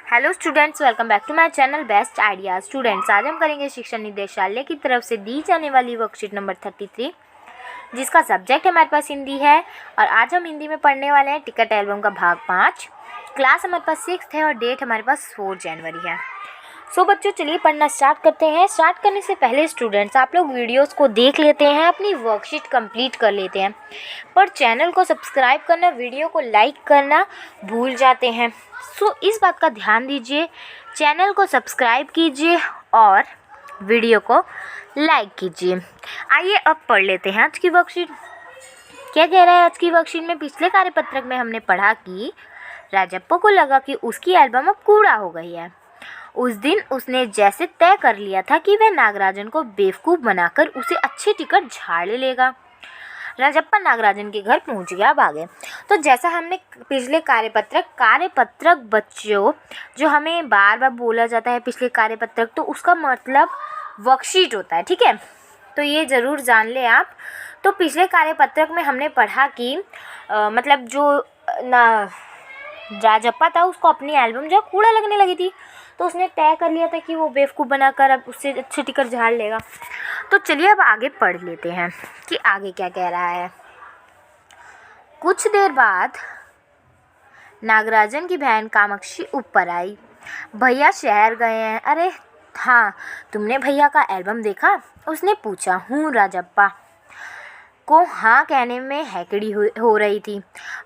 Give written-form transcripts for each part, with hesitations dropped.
Hello students, welcome back to my channel best ideas. Students, आज हम करेंगे शिक्षा निदेशालय की तरफ से दी जाने वाली वर्कशीट नंबर 33, जिसका सब्जेक्ट हमारे पास हिंदी है। और आज हम हिंदी में पढ़ने वाले हैं टिकट एल्बम का भाग 5। क्लास हमारे पास 6th है और डेट हमारे पास 4 जनवरी है। सो बच्चों, चलिए पढ़ना स्टार्ट करते हैं। स्टार्ट करने से पहले स्टूडेंट्स, आप लोग वीडियोस को देख लेते हैं, अपनी वर्कशीट कंप्लीट कर लेते हैं, पर चैनल को सब्सक्राइब करना, वीडियो को लाइक करना भूल जाते हैं। सो इस बात का ध्यान दीजिए, चैनल को सब्सक्राइब कीजिए और वीडियो को लाइक कीजिए। आइए अब पढ़ लेते हैं आज की वर्कशीट। क्या कह रहा है आज की वर्कशीट में? पिछले कार्यपत्रक में हमने पढ़ा कि राजप्पा को लगा कि उसकी एल्बम अब कूड़ा हो गई है। उस दिन उसने जैसे तय कर लिया था कि वह नागराजन को बेवकूफ़ बनाकर उसे अच्छी टिकट झाड़ लेगा। राजप्पा नागराजन के घर पहुंच गया। अब आगे तो जैसा हमने पिछले कार्यपत्रक बच्चों, जो हमें बार बार बोला जाता है पिछले कार्यपत्रक, तो उसका मतलब वर्कशीट होता है, ठीक है। तो ये ज़रूर जान लें आप। तो पिछले कार्यपत्रक में हमने पढ़ा कि मतलब जो राजप्पा था, उसको अपनी एल्बम जो कूड़ा लगने लगी थी, तो उसने तय कर लिया था कि वो बेवकूफ़ बनाकर अब उससे अच्छी टिकट झाड़ लेगा। तो चलिए अब आगे पढ़ लेते हैं कि आगे क्या कह रहा है। कुछ देर बाद नागराजन की बहन कामाक्षी ऊपर आई। भैया शहर गए हैं। अरे हाँ, तुमने भैया का एल्बम देखा? उसने पूछा। हूँ, राजप्पा को हाँ कहने में हैकड़ी हो रही थी।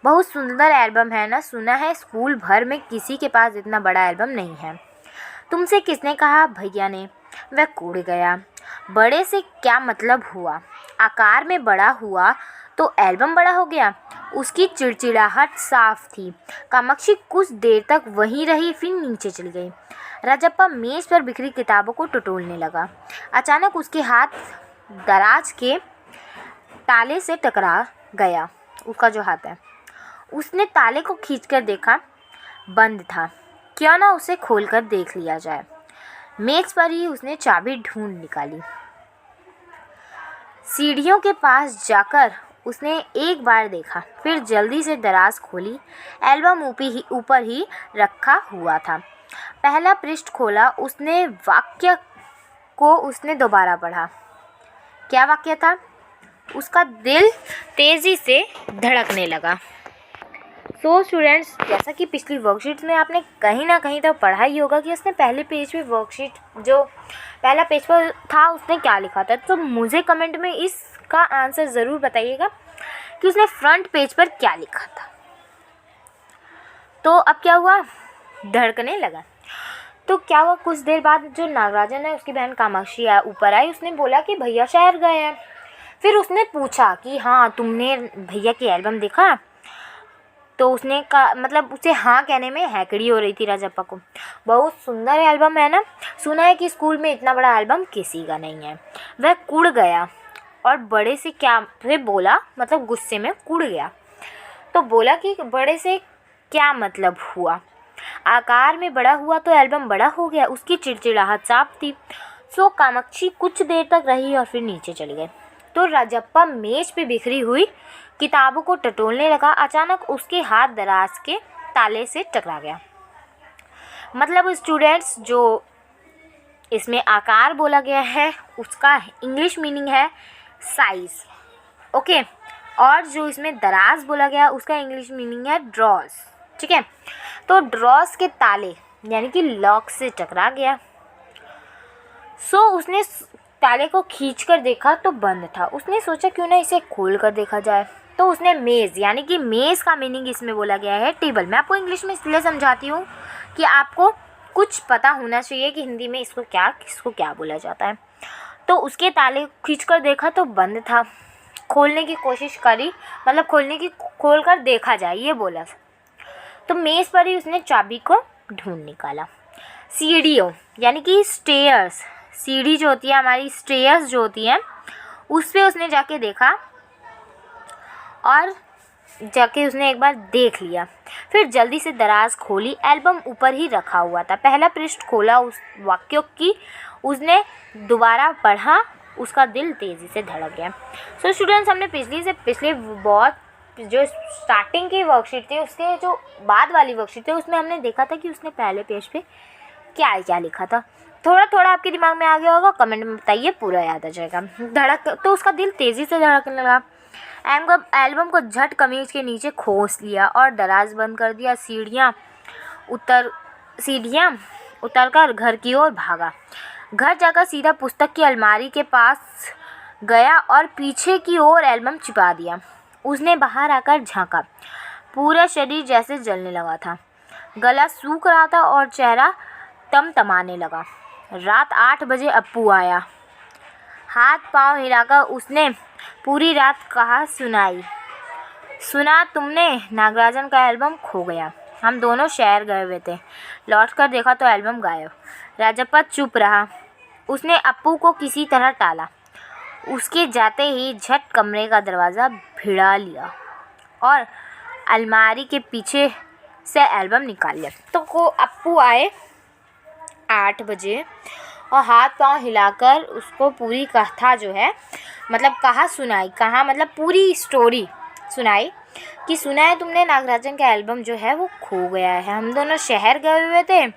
बहुत सुंदर एल्बम है ना? सुना है स्कूल भर में किसी के पास इतना बड़ा एल्बम नहीं है। तुमसे किसने कहा? भैया ने। वह कूड़ गया। बड़े से क्या मतलब हुआ? आकार में बड़ा हुआ तो एल्बम बड़ा हो गया। उसकी चिड़चिड़ाहट साफ थी। कामाक्षी कुछ देर तक वहीं रही, फिर नीचे चली गई। राजप्पा मेज पर बिखरी किताबों को टटोलने लगा। अचानक उसके हाथ दराज के ताले से टकरा गया। उसका जो हाथ है, उसने ताले को खींचकर देखा, बंद था। क्यों ना उसे खोलकर देख लिया जाए। मेज पर ही उसने चाबी ढूंढ निकाली। सीढ़ियों के पास जाकर उसने एक बार देखा, फिर जल्दी से दराज खोली। एल्बम ऊपर ही रखा हुआ था। पहला पृष्ठ खोला। उसने वाक्य को उसने दोबारा पढ़ा। क्या वाक्य था? उसका दिल तेज़ी से धड़कने लगा। सो स्टूडेंट्स, जैसा कि पिछली वर्कशीट में आपने कहीं ना कहीं तो पढ़ा ही होगा कि उसने पहले पेज पे वर्कशीट जो पहला पेज पर था, उसने क्या लिखा था। तो मुझे कमेंट में इसका आंसर ज़रूर बताइएगा कि उसने फ्रंट पेज पर क्या लिखा था। तो अब क्या हुआ? धड़कने लगा। तो क्या हुआ? कुछ देर बाद जो नागराजन है, उसकी बहन कामाक्षी ऊपर आई। उसने बोला कि भैया शहर गए हैं। फिर उसने पूछा कि हाँ, तुमने भैया की एल्बम देखा? तो उसने कहा, मतलब उसे हाँ कहने में हैकड़ी हो रही थी राजप्पा को। बहुत सुंदर एल्बम है ना? सुना है कि स्कूल में इतना बड़ा एल्बम किसी का नहीं है। वह कुड़ गया और बड़े से क्या फिर बोला, मतलब गुस्से में कुड़ गया। तो बोला कि बड़े से क्या मतलब हुआ? आकार में बड़ा हुआ तो एल्बम बड़ा हो गया। उसकी चिड़चिड़ाहट साफ थी। सो कामाक्षी कुछ देर तक रही और फिर नीचे चली गई। तो राजप्पा मेज पे बिखरी हुई किताबों को टटोलने लगा। अचानक उसके हाथ दराज के ताले से टकरा गया। मतलब स्टूडेंट्स, जो इसमें आकार बोला गया है उसका इंग्लिश मीनिंग है साइज, ओके। और जो इसमें दराज बोला गया उसका इंग्लिश मीनिंग है ड्रॉज, ठीक है। तो ड्रॉज के ताले यानी कि लॉक से टकरा गया। सो उसने ताले को खींचकर देखा तो बंद था। उसने सोचा क्यों ना इसे खोल कर देखा जाए। तो उसने मेज़, यानी कि मेज़ का मीनिंग इसमें बोला गया है टेबल। मैं आपको इंग्लिश में इसलिए समझाती हूँ कि आपको कुछ पता होना चाहिए कि हिंदी में किसको क्या बोला जाता है। तो उसके ताले खींचकर देखा तो बंद था। खोलने की कोशिश करी, मतलब खोल कर देखा जाए, ये बोला। तो मेज़ पर ही उसने चाबी को ढूंढ निकाला। सीढ़ियों यानी कि स्टेयर्स, सीढ़ी जो होती है हमारी, स्टेयर्स जो होती हैं, उस पे उसने जाके देखा और जाके उसने एक बार देख लिया। फिर जल्दी से दराज खोली। एल्बम ऊपर ही रखा हुआ था। पहला पृष्ठ खोला। उस वाक्य की उसने दोबारा पढ़ा। उसका दिल तेज़ी से धड़क गया। सो स्टूडेंट्स, हमने पिछले बहुत जो स्टार्टिंग की वर्कशीट थी उसके जो बाद वाली वर्कशीट थी उसमें हमने देखा था कि उसने पहले पेज पे क्या क्या लिखा था। थोड़ा थोड़ा आपके दिमाग में आ गया होगा, कमेंट में बताइए, पूरा याद आ जाएगा। धड़क तो उसका दिल तेज़ी से धड़कने लगा। एल्बम को झट कमीज के नीचे खोस लिया और दराज बंद कर दिया। सीढ़ियाँ उतरकर घर की ओर भागा। घर जाकर सीधा पुस्तक की अलमारी के पास गया और पीछे की ओर एल्बम छिपा दिया। उसने बाहर आकर झाँका। पूरा शरीर जैसे जलने लगा था, गला सूख रहा था और चेहरा तमतमाने लगा। रात 8 बजे अप्पू आया। हाथ पांव हिलाकर उसने पूरी रात कहा सुना तुमने, नागराजन का एल्बम खो गया। हम दोनों शहर गए हुए थे, लौटकर देखा तो एल्बम गायब। राजप्पा चुप रहा। उसने अप्पू को किसी तरह टाला। उसके जाते ही झट कमरे का दरवाज़ा भिड़ा लिया और अलमारी के पीछे से एल्बम निकाल लिया। तो अप्पू आए 8 बजे और हाथ पांव हिलाकर उसको पूरी कथा जो है मतलब पूरी स्टोरी सुनाई कि सुना है तुमने, नागराजन का एल्बम जो है वो खो गया है। हम दोनों शहर गए हुए थे,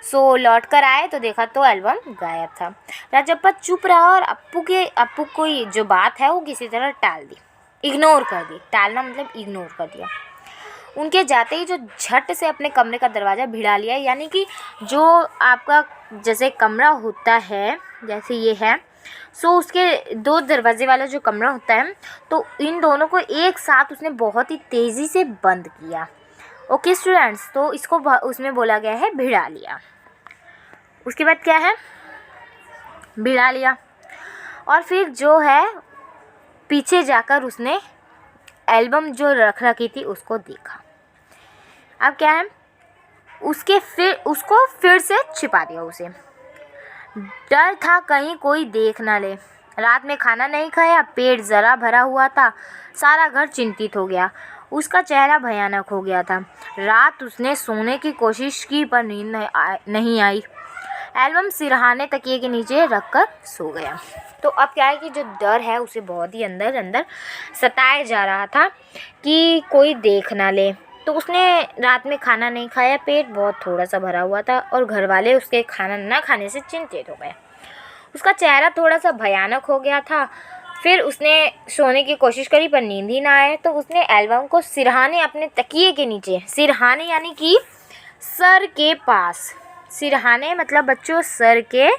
सो लौट कर आए तो देखा तो एल्बम गायब था। राजप्पा चुप रहा और अप्पू को जो बात है वो किसी तरह टाल दी, इग्नोर कर दी। टालना मतलब इग्नोर कर दिया। उनके जाते ही जो झट से अपने कमरे का दरवाज़ा भिड़ा लिया, यानी कि जो आपका जैसे कमरा होता है जैसे ये है, सो उसके 2 दरवाजे वाला जो कमरा होता है, तो इन दोनों को एक साथ उसने बहुत ही तेज़ी से बंद किया। ओके स्टूडेंट्स, तो इसको उसमें बोला गया है भिड़ा लिया। उसके बाद क्या है, भिड़ा लिया। और फिर जो है पीछे जाकर उसने एल्बम जो रख रखी थी उसको देखा। अब क्या है, उसको फिर से छिपा दिया। उसे डर था कहीं कोई देख ना ले। रात में खाना नहीं खाया, पेट ज़रा भरा हुआ था। सारा घर चिंतित हो गया। उसका चेहरा भयानक हो गया था। रात उसने सोने की कोशिश की पर नींद नहीं आई। एल्बम सिरहाने तकिए के नीचे रखकर सो गया। तो अब क्या है कि जो डर है उसे बहुत ही अंदर अंदर सताया जा रहा था कि कोई देख ना ले। तो उसने रात में खाना नहीं खाया, पेट बहुत थोड़ा सा भरा हुआ था और घर वाले उसके खाना ना खाने से चिंतित हो गए। उसका चेहरा थोड़ा सा भयानक हो गया था। फिर उसने सोने की कोशिश करी पर नींद ही ना आए, तो उसने एल्बम को सिरहाने अपने तकिए के नीचे, सिरहाने यानी कि सर के पास, सिरहाने मतलब बच्चों सर के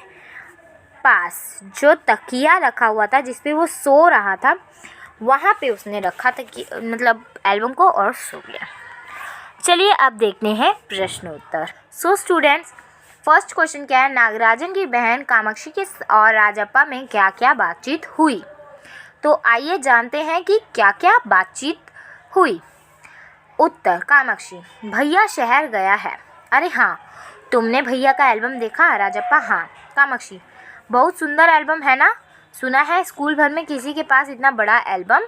पास जो तकिया रखा हुआ था जिस पे वो सो रहा था, वहाँ पे उसने रखा था कि मतलब एल्बम को, और सो गया। चलिए अब देखते हैं प्रश्न उत्तर। सो स्टूडेंट्स, फर्स्ट क्वेश्चन क्या है, नागराजन की बहन कामाक्षी के और राजप्पा में क्या क्या बातचीत हुई। तो आइए जानते हैं कि क्या क्या बातचीत हुई। उत्तर, कामाक्षी, भैया शहर गया है। अरे हाँ, तुमने भैया का एल्बम देखा। राजप्पा, हाँ। कामाक्षी, बहुत सुंदर एल्बम है ना। सुना है स्कूल भर में किसी के पास इतना बड़ा एल्बम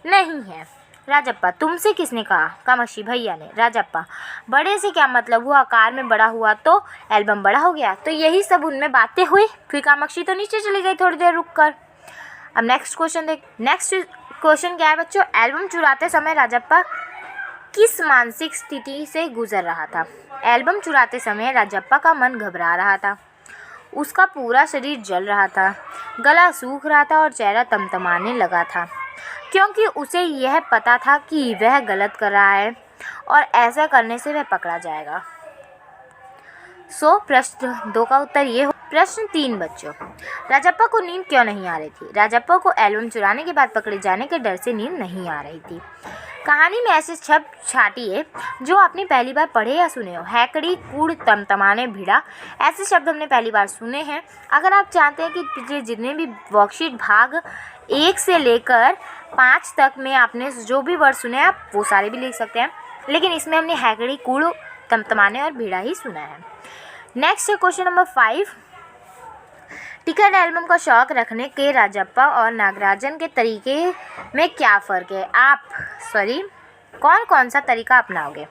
नहीं है। राजप्पा, तुमसे किसने कहा। कामाक्षी, भैया ने। राजप्पा, बड़े से क्या मतलब हुआ, आकार में बड़ा हुआ तो एल्बम बड़ा हो गया। तो यही सब उनमें बातें हुई। फिर कामाक्षी तो नीचे चली गई थोड़ी देर रुक कर। अब नेक्स्ट क्वेश्चन क्या है बच्चों, एल्बम चुराते समय राजप्पा किस मानसिक स्थिति से गुजर रहा था। एल्बम चुराते समय राजप्पा का मन घबरा रहा था। उसका पूरा शरीर जल रहा था, गला सूख रहा था और चेहरा तमतमाने लगा था, क्योंकि उसे यह पता था कि वह गलत कर रहा है और ऐसा करने से वह पकड़ा जाएगा। सो प्रश्न 2 का उत्तर ये हो। प्रश्न 3 बच्चों, राजप्पा को नींद क्यों नहीं आ रही थी। राजप्पा को एल्बम चुराने के बाद पकड़े जाने के डर से नींद नहीं आ रही थी। कहानी में ऐसे शब्द छाटिए जो आपने पहली बार पढ़े या सुने हो। हैकड़ी, कूड़, तमतमाने, भिड़ा, ऐसे शब्द हमने पहली बार सुने हैं। अगर आप चाहते हैं कि पिछले जितने भी वर्कशीट भाग 1 से लेकर 5 तक में आपने जो भी वर्ड सुने आप वो सारे भी लिख सकते हैं, लेकिन इसमें हमने हैकड़ी, कूड़, तमतमाने और भिड़ा ही सुना है। नेक्स्ट है क्वेश्चन नंबर 5। टिकट एल्बम का शौक रखने के राजप्पा और नागराजन के तरीके में क्या फ़र्क है। कौन कौन सा तरीका अपनाओगे।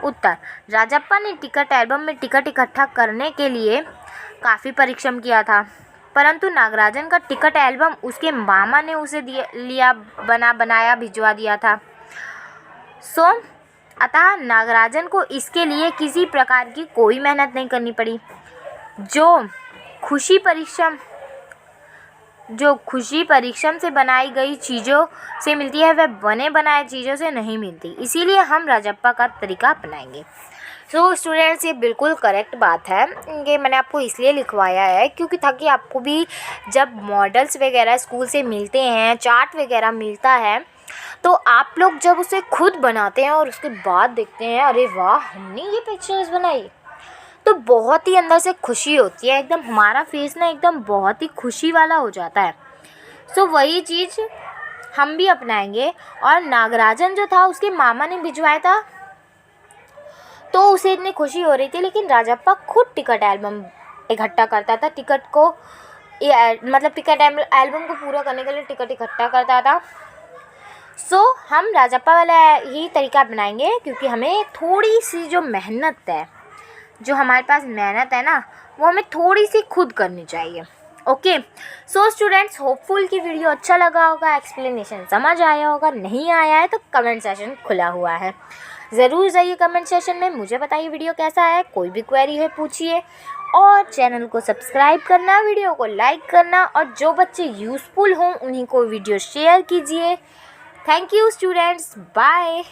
उत्तर, राजप्पा ने टिकट एल्बम में टिकट इकट्ठा करने के लिए काफ़ी परिश्रम किया था, परंतु नागराजन का टिकट एल्बम उसके मामा ने उसे बनाया भिजवा दिया था। सो अतः नागराजन को इसके लिए किसी प्रकार की कोई मेहनत नहीं करनी पड़ी। जो खुशी परिश्रम से बनाई गई चीज़ों से मिलती है वह बने बनाए चीज़ों से नहीं मिलती। इसीलिए हम राजप्पा का तरीका अपनाएंगे। सो स्टूडेंट्स, ये बिल्कुल करेक्ट बात है। ये मैंने आपको इसलिए लिखवाया है क्योंकि ताकि आपको भी जब मॉडल्स वगैरह स्कूल से मिलते हैं, चार्ट वगैरह मिलता है, तो आप लोग जब उसे खुद बनाते हैं और उसके बाद देखते हैं अरे वाह हमने ये पिक्चर्स बनाई, तो बहुत ही अंदर से खुशी होती है। एकदम हमारा फेस ना एकदम बहुत ही खुशी वाला हो जाता है। सो वही चीज़ हम भी अपनाएंगे। और नागराजन जो था उसके मामा ने भिजवाया था, तो उसे इतनी खुशी हो रही थी, लेकिन राजप्पा खुद टिकट एल्बम इकट्ठा करता था। टिकट एल्बम को पूरा करने के लिए टिकट इकट्ठा करता था। सो हम राजप्पा वाला ही तरीका अपनाएंगे क्योंकि हमें थोड़ी सी जो मेहनत है, जो हमारे पास मेहनत है ना, वो हमें थोड़ी सी खुद करनी चाहिए। ओके, सो स्टूडेंट्स, होपफुल कि वीडियो अच्छा लगा होगा, एक्सप्लेनेशन समझ आया होगा। नहीं आया है तो कमेंट सेशन खुला हुआ है, ज़रूर जाइए कमेंट सेशन में, मुझे बताइए वीडियो कैसा है। कोई भी क्वेरी है पूछिए, और चैनल को सब्सक्राइब करना, वीडियो को लाइक करना, और जो बच्चे यूज़फुल हों उन्हीं को वीडियो शेयर कीजिए। Thank you students, bye.